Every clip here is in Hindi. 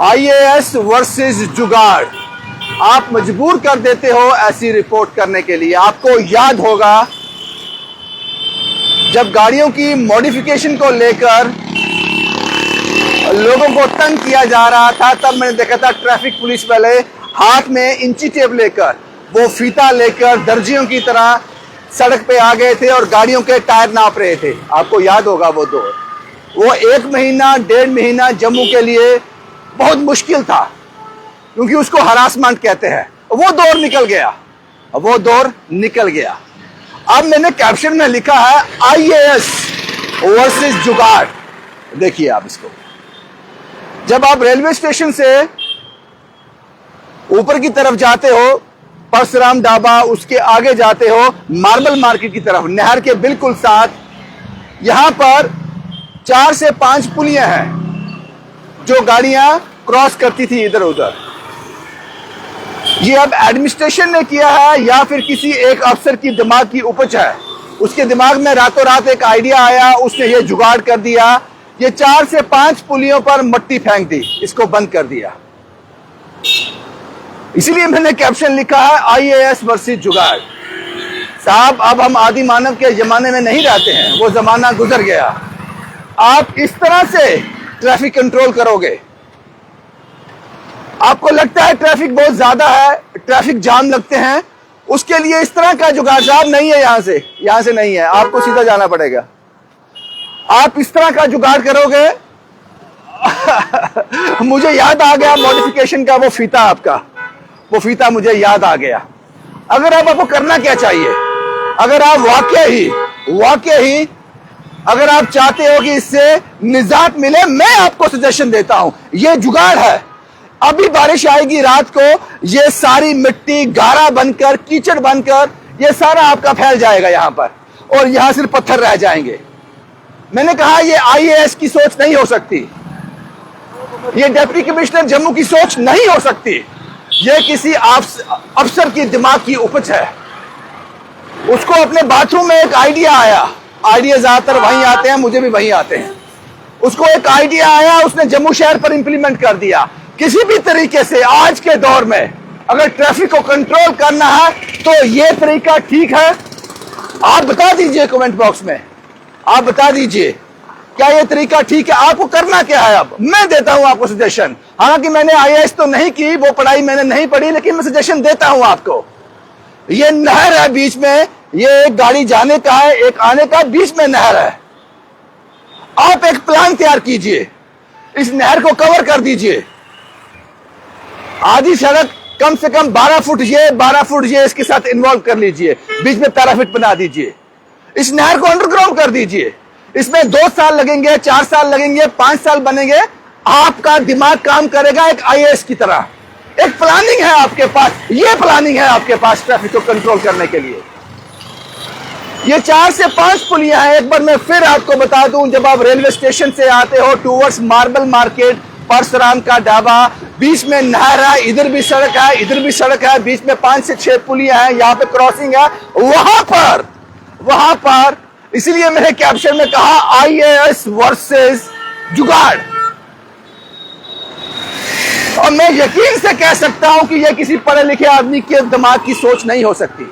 आईएएस वर्सेस जुगाड़, आप मजबूर कर देते हो ऐसी रिपोर्ट करने के लिए। आपको याद होगा जब गाड़ियों की मॉडिफिकेशन को लेकर लोगों को तंग किया जा रहा था, तब मैंने देखा था ट्रैफिक पुलिस वाले हाथ में इंची टेप लेकर, वो फीता लेकर दर्जियों की तरह सड़क पे आ गए थे और गाड़ियों के टायर नाप रहे थे। आपको याद होगा वो दौर। वो 1 महीना 1.5 महीना जम्मू के लिए बहुत मुश्किल था, क्योंकि उसको हरासमेंट कहते हैं। वो दौर निकल गया, वो दौर निकल गया। अब मैंने कैप्शन में लिखा है आईएएस वर्सेस जुगाड़। देखिए आप इसको, जब आप रेलवे स्टेशन से ऊपर की तरफ जाते हो, परशुराम ढाबा, उसके आगे जाते हो मार्बल मार्केट की तरफ, नहर के बिल्कुल साथ, यहां पर 4 से 5 पुलियां हैं जो गाड़ियां क्रॉस करती थी इधर उधर। ये अब एडमिनिस्ट्रेशन ने किया है या फिर किसी एक अफसर की दिमाग की उपज है? उसके दिमाग में रातों रात एक आइडिया आया, उसने ये जुगाड़ कर दिया, ये 4 से 5 पुलियों पर मट्टी फेंक दी, इसको बंद कर दिया। इसीलिए मैंने कैप्शन लिखा है आईएएस वर्सेस जुगाड़। साहब, अब हम आदि मानव के जमाने में नहीं रहते हैं, वो जमाना गुजर गया। आप इस तरह से ट्रैफिक कंट्रोल करोगे? आपको लगता है ट्रैफिक बहुत ज्यादा है, ट्रैफिक जाम लगते हैं, उसके लिए इस तरह का जुगाड़ साहब नहीं है। यहां से नहीं है, आपको सीधा जाना पड़ेगा। आप इस तरह का जुगाड़ करोगे मुझे याद आ गया मॉडिफिकेशन का वो फीता, आपका वो फीता मुझे याद आ गया। अगर आपको करना क्या चाहिए, अगर आप वाकई ही अगर आप चाहते हो कि इससे निजात मिले, मैं आपको सजेशन देता हूं, ये जुगाड़ है। अभी बारिश आएगी रात को, ये सारी मिट्टी गारा बनकर, कीचड़ बनकर, ये सारा आपका फैल जाएगा यहां पर, और यहां सिर्फ पत्थर रह जाएंगे। मैंने कहा ये आईएएस की सोच नहीं हो सकती, ये डिप्टी कमिश्नर जम्मू की सोच नहीं हो सकती, ये किसी अफसर की दिमाग की उपज है। उसको अपने बाथरूम में एक आइडिया आया, आइडिया ज्यादातर वहीं आते हैं, मुझे भी वहीं आते हैं। उसको एक आइडिया आया, उसने जम्मू शहर पर इंप्लीमेंट कर दिया। किसी भी तरीके से आज के दौर में अगर ट्रैफिक को कंट्रोल करना है तो ये तरीका ठीक है? आप बता दीजिए कमेंट बॉक्स में, आप बता दीजिए क्या ये तरीका ठीक है? आपको करना क्या है? अब मैं देता हूं आपको सजेशन। हालांकि मैंने आईएएस तो नहीं की, वो पढ़ाई मैंने नहीं पढ़ी, लेकिन मैं सजेशन देता हूं आपको। ये नहर है बीच में, ये एक गाड़ी जाने का है, एक आने का, बीच में नहर है। आप एक प्लान तैयार कीजिए, इस नहर को कवर कर दीजिए। आधी सड़क कम से कम 12 फुट ये 12 फुट ये इसके साथ इन्वॉल्व कर लीजिए, बीच में पैराफिट बना दीजिए। इस नहर को अंडरग्राउंड कर दीजिए। इसमें 2 साल लगेंगे, 4 साल लगेंगे, 5 साल बनेंगे। आपका दिमाग काम करेगा एक आईएएस की तरह। एक प्लानिंग है आपके पास, ये प्लानिंग है आपके पास ट्रैफिक को कंट्रोल करने के लिए। ये 4 से 5 पुलियां हैं। एक बार मैं फिर आपको बता दूं, जब आप रेलवे स्टेशन से आते हो टूवर्ड्स मार्बल मार्केट, परशुराम का ढाबा, बीच में नहर है, इधर भी सड़क है, इधर भी सड़क है, बीच में 5 से 6 पुलियां हैं, यहाँ पे क्रॉसिंग है। वहां पर इसीलिए मैंने कैप्शन में कहा आईएएस वर्सेस जुगाड़। और मैं यकीन से कह सकता हूं कि यह किसी पढ़े लिखे आदमी के दिमाग की सोच नहीं हो सकती।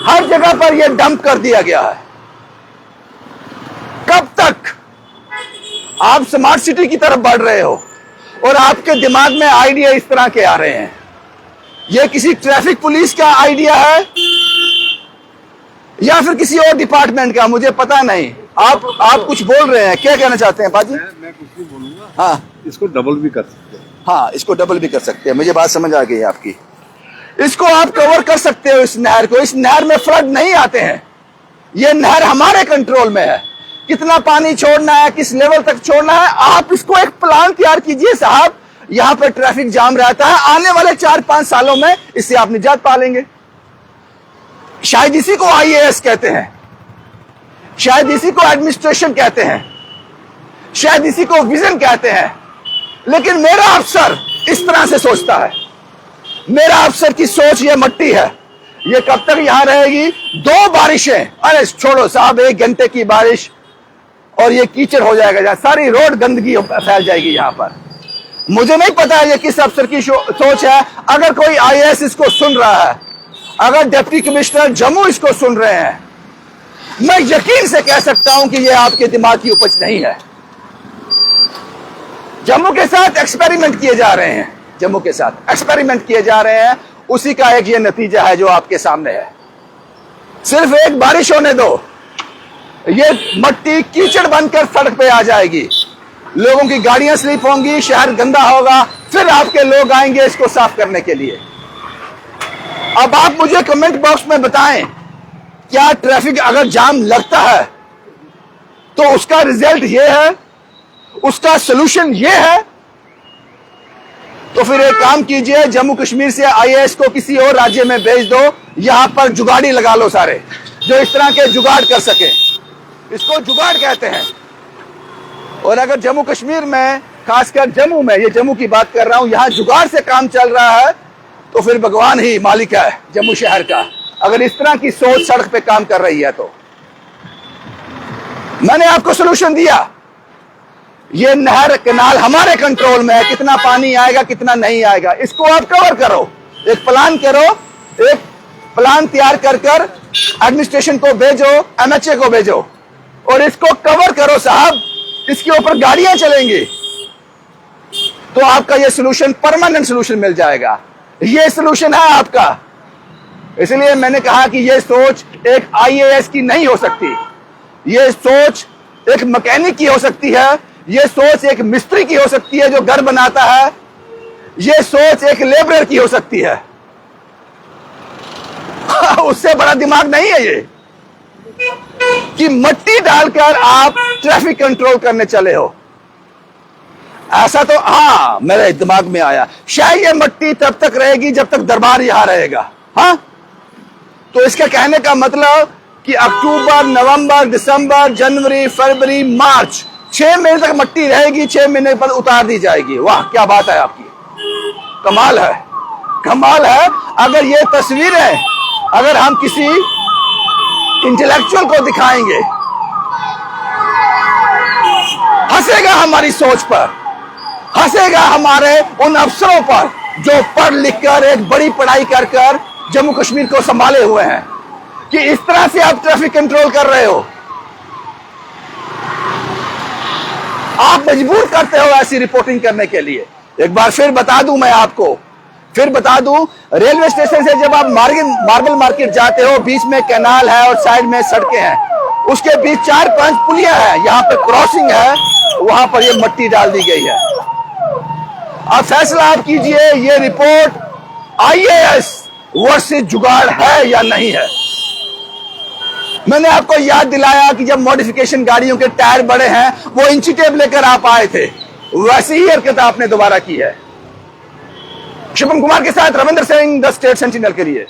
हर जगह पर यह डंप कर दिया गया है। कब तक आप स्मार्ट सिटी की तरफ बढ़ रहे हो और आपके दिमाग में आइडिया इस तरह के आ रहे हैं? यह किसी ट्रैफिक पुलिस का आइडिया है या फिर किसी और डिपार्टमेंट का, मुझे पता नहीं। आप कुछ बोल रहे हैं, क्या कहना चाहते हैं बाजी? मैं कुछ नहीं बोलूंगा। हाँ, इसको डबल भी कर सकते हैं। हाँ, इसको डबल भी कर सकते हैं, मुझे बात समझ आ गई है आपकी। इसको आप कवर कर सकते हो, इस नहर को। इस नहर में फ्लड नहीं आते हैं, ये नहर हमारे कंट्रोल में है। कितना पानी छोड़ना है, किस लेवल तक छोड़ना है, आप इसको एक प्लान तैयार कीजिए साहब। यहां पर ट्रैफिक जाम रहता है, आने वाले 4-5 सालों में इससे आप निजात पा लेंगे। शायद इसी को आईएएस कहते हैं, शायद इसी को एडमिनिस्ट्रेशन कहते हैं, शायद इसी को विजन कहते हैं। लेकिन मेरा अफसर इस तरह से सोचता है। मेरा अफसर की सोच ये मट्टी है। ये कब तक यहां रहेगी? 2 बारिशें, अरे छोड़ो साहब, 1 घंटे की बारिश और ये कीचड़ हो जाएगा, सारी रोड गंदगी फैल जाएगी यहां पर। मुझे नहीं पता है ये किस अफसर की सोच है। अगर कोई आईएएस इसको सुन रहा है, अगर डिप्टी कमिश्नर जम्मू इसको सुन रहे हैं, मैं यकीन से कह सकता हूं कि ये आपके दिमाग की उपज नहीं है। जम्मू के साथ एक्सपेरिमेंट किए जा रहे हैं, जम्मू के साथ एक्सपेरिमेंट किए जा रहे हैं, उसी का एक ये नतीजा है जो आपके सामने है। सिर्फ एक बारिश होने दो, ये मट्टी कीचड़ बनकर सड़क पे आ जाएगी, लोगों की गाड़ियां स्लिप होंगी, शहर गंदा होगा, फिर आपके लोग आएंगे इसको साफ करने के लिए। अब आप मुझे कमेंट बॉक्स में बताएं, क्या ट्रैफिक अगर जाम लगता है तो उसका रिजल्ट ये है, उसका सोल्यूशन ये है? तो फिर एक काम कीजिए, जम्मू कश्मीर से आईएएस को किसी और राज्य में भेज दो, यहां पर जुगाड़ी लगा लो सारे, जो इस तरह के जुगाड़ कर सके। इसको जुगाड़ कहते हैं। और अगर जम्मू कश्मीर में, खासकर जम्मू में, ये जम्मू की बात कर रहा हूं, यहां जुगाड़ से काम चल रहा है, तो फिर भगवान ही मालिक है जम्मू शहर का, अगर इस तरह की सोच सड़क पे काम कर रही है। तो मैंने आपको सोल्यूशन दिया, ये नहर कैनाल हमारे कंट्रोल में है, कितना पानी आएगा कितना नहीं आएगा, इसको आप कवर करो, एक प्लान करो, एक प्लान तैयार कर एडमिनिस्ट्रेशन को भेजो, एमएचए को भेजो और इसको कवर करो साहब, इसके ऊपर गाड़ियां चलेंगी तो आपका ये सोल्यूशन, परमानेंट सोल्यूशन मिल जाएगा। ये सोल्यूशन है आपका। इसलिए मैंने कहा कि ये सोच एक आईएएस की नहीं हो सकती, ये सोच एक मैकेनिक की हो सकती है, ये सोच एक मिस्त्री की हो सकती है जो घर बनाता है, ये सोच एक लेबरर की हो सकती है। उससे बड़ा दिमाग नहीं है ये कि मट्टी डालकर आप ट्रैफिक कंट्रोल करने चले हो। ऐसा तो हाँ मेरे दिमाग में आया, शायद ये मट्टी तब तक रहेगी जब तक दरबार यहां रहेगा। हाँ, तो इसका कहने का मतलब कि अक्टूबर, नवंबर, दिसंबर, जनवरी, फरवरी, मार्च, 6 महीने तक मट्टी रहेगी, 6 महीने पर उतार दी जाएगी। वाह क्या बात है आपकी, कमाल है, कमाल है। अगर ये तस्वीरें अगर हम किसी इंटेलेक्चुअल को दिखाएंगे, हंसेगा हमारी सोच पर, हंसेगा हमारे उन अफसरों पर जो पढ़ लिख कर, एक बड़ी पढ़ाई कर कर जम्मू कश्मीर को संभाले हुए हैं, कि इस तरह से आप ट्रैफिक कंट्रोल कर रहे हो। आप मजबूर करते हो ऐसी रिपोर्टिंग करने के लिए। एक बार फिर बता दूं, मैं आपको फिर बता दूं, रेलवे स्टेशन से जब आप मार्बल मार्केट जाते हो, बीच में कैनाल है और साइड में सड़कें हैं, उसके बीच 4-5 पुलियां हैं, यहां पे क्रॉसिंग है, वहां पर ये मट्टी डाल दी गई है। अब फैसला आप कीजिए, ये रिपोर्ट आईएएस वर्सेस जुगाड़ है या नहीं है। मैंने आपको याद दिलाया कि जब मॉडिफिकेशन गाड़ियों के टायर बड़े हैं, वो इंची टेप लेकर आप आए थे, वैसी ही हरकत आपने दोबारा की है। शुभम कुमार के साथ Ravindra Singh, the state sentinel के लिए।